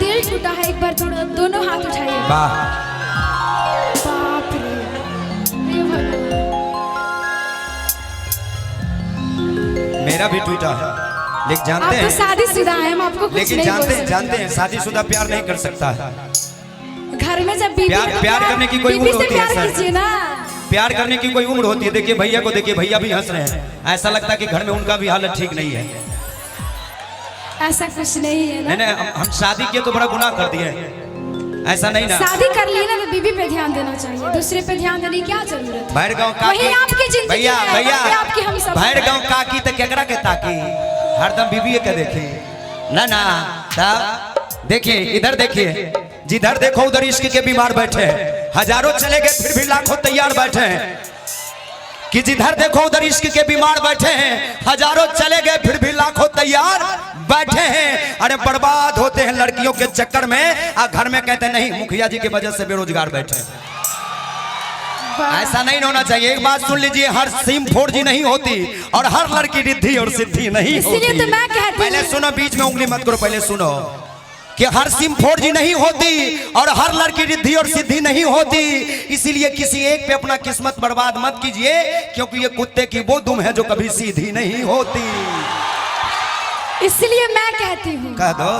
दिल टूटा है, एक बार थोड़ा दोनों हाथ उठाइए। वाह बाप रे, हे भगवान। मेरा भी टूटा है, लेकिन जानते आप हैं तो शादीशुदा हैं, हम आपको कुछ लेकिन नहीं बोल जानते सकते। हैं शादीशुदा प्यार नहीं कर सकता है। घर में जब बीवी प्यार करने की कोई बीवी उम्र से होती है प्यार सर। कीजिए ना। प्यार करने की कोई उम्र होती है। देखिए भैया को, देखिए भैया भी हंस रहे हैं, ऐसा लगता है कि घर में उनका भी हालत ठीक नहीं है। ऐसा कुछ नहीं है ना। नहीं, हम शादी किए तो बड़ा गुनाह कर दिए, ऐसा नहीं ना। शादी कर ली ना तो बीवी पे ध्यान देना चाहिए, दूसरे पे ध्यान देने की क्या जरूरत है। भैर गाँव काकी, वही आपकी जिंदगी भैया है, भैया वही आपकी हम सब। भैर गाँव काकी तो केकरा के ताकी, हरदम बीवी के देखे ना ना। तब देखिए इधर देखिए, जिधर देखो उधर इश्क के बीमार बैठे हैं। हजारों चले गए फिर भी लाखों तैयार बैठे हैं। कि जिधर देखो उधर इश्क के बीमार बैठे हैं। हजारों चले गए फिर भी लाखों तैयार बैठे हैं। अरे बर्बाद होते हैं लड़कियों के चक्कर में, और घर में कहते हैं नहीं मुखिया जी की वजह से बेरोजगार बैठे हैं। ऐसा नहीं होना चाहिए। एक बात सुन लीजिए, हर सिम 4G नहीं होती और हर लड़की रिद्धि और सिद्धि नहीं होती। इसीलिए तो मैं कहती हूं। पहले सुनो, बीच में उंगली मत करो, पहले सुनो कि हर सिम 4G नहीं होती और हर लड़की रिद्धि और सिद्धि नहीं होती। इसीलिए किसी एक पे अपना किस्मत बर्बाद मत कीजिए, क्योंकि ये कुत्ते की वो दुम है जो कभी सीधी नहीं होती। इसलिए मैं कहती हूँ कह दो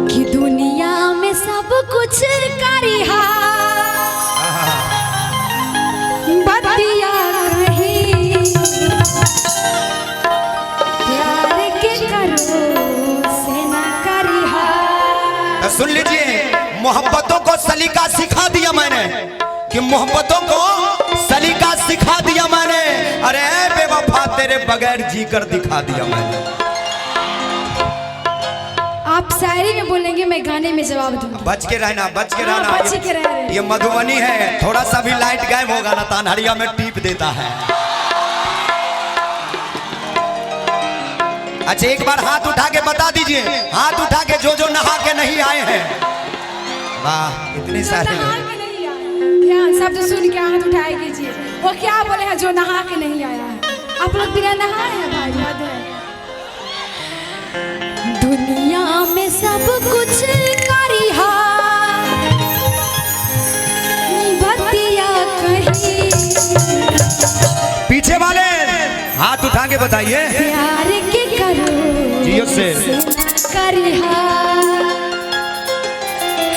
कि दुनिया में सब कुछ करिहा, बतिया कहीं प्यार के करो से न करिहा। सुन लीजिए, मोहब्बतों को सलीका सिखा दिया मैंने, कि मोहब्बतों को सलीका सिखा दिया मैंने। अरे बेवफा तेरे बगैर जीकर दिखा दिया मैंने। आप शायरी में बोलेंगे, मैं गाने में जवाब दूंगा। बच के रहना, बच के रहना। बच के रह रहे। ये मधुबनी है, थोड़ा सा भी लाइट गायब होगा ना तानहरिया में टीप देता है। अच्छा एक बार हाथ उठा के बता दीजिए, हाथ उठा के जो नहा के नहीं आए हैं। वाह इतने सारे नहा लोग। के नहीं आया, ध्यान शब्द सुन के हाथ उठाए कीजिए। वो क्या बोले हैं, जो नहा के नहीं आया है। आप लोग बिना नहाए हैं भाई, याद है। दुनिया में सब कुछ करिहा, बतिया कहीं पीछे वाले हाथ उठा के बताइए, प्यार के करो जियो से करिहा।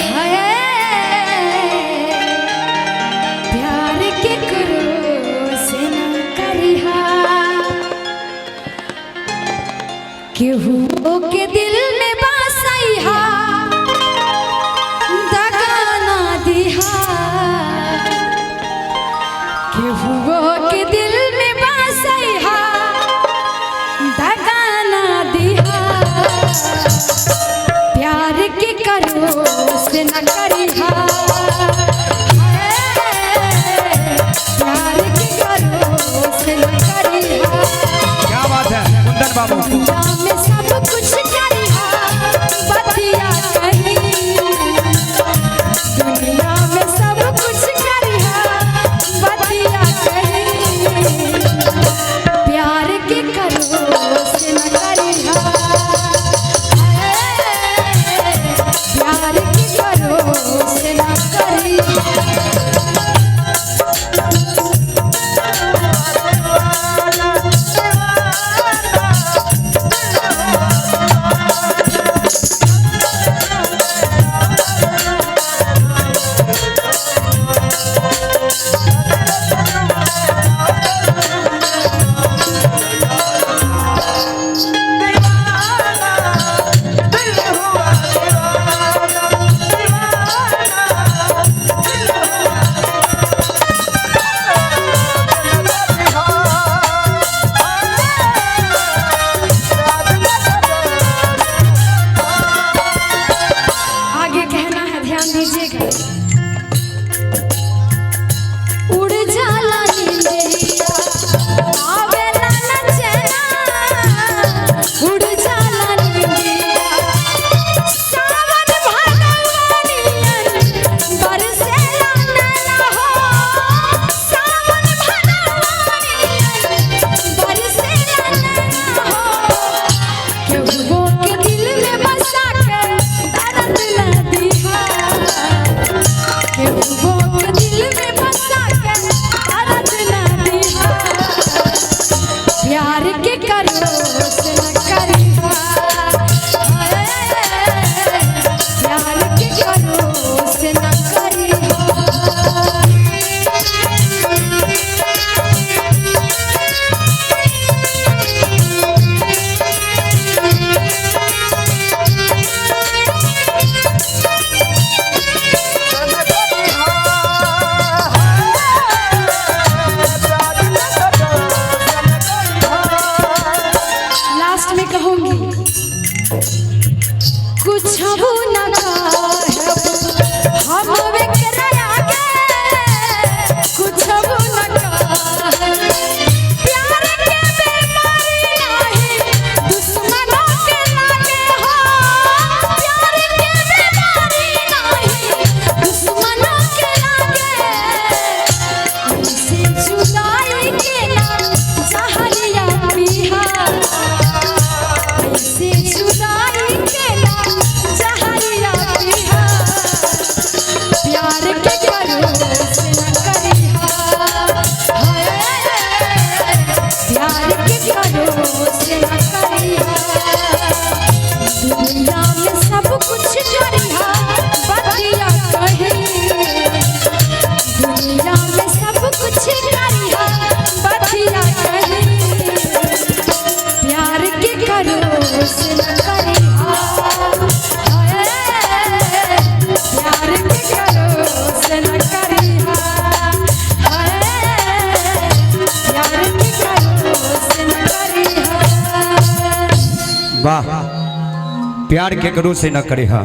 हाय, प्यार के करो से न करिहा। केहू के दिल में बसैहा, दगा ना दिहा। केहू के दिल में बसैहा, दगा ना दिहा। प्यार के करो से न करिहा। प्यार के करो से न करिहा। क्या बात है कुंदन बाबू। दुनिया में सब कुछ करिहा, बतिया कहीं। दुनिया में सब कुछ करिहा, बतिया कहीं। प्यार के करो से न करिहा। प्यार के करो न कहब हम एकरा आगे कुछो न कहब प्यार के बीमारी नहीं दुश्मनों के लागे हो प्यार के बीमारी नहीं दुश्मनों के लागे ऐसे जुदाई के नाम जहरिया पिहा ऐसे जुदाई के नाम जहरिया पिहा प्यार के करो से न करिहा हाय प्यार के करो से न करिहा दुनिया में सब कुछ करिहा बतिया कही दुनिया में सब कुछ करिहा बतिया कही प्यार के करो से न करिहा हाय प्यार के करो से न करिहा हाय प्यार के करो से न करिहा वाह प्यार के करो से न करे हा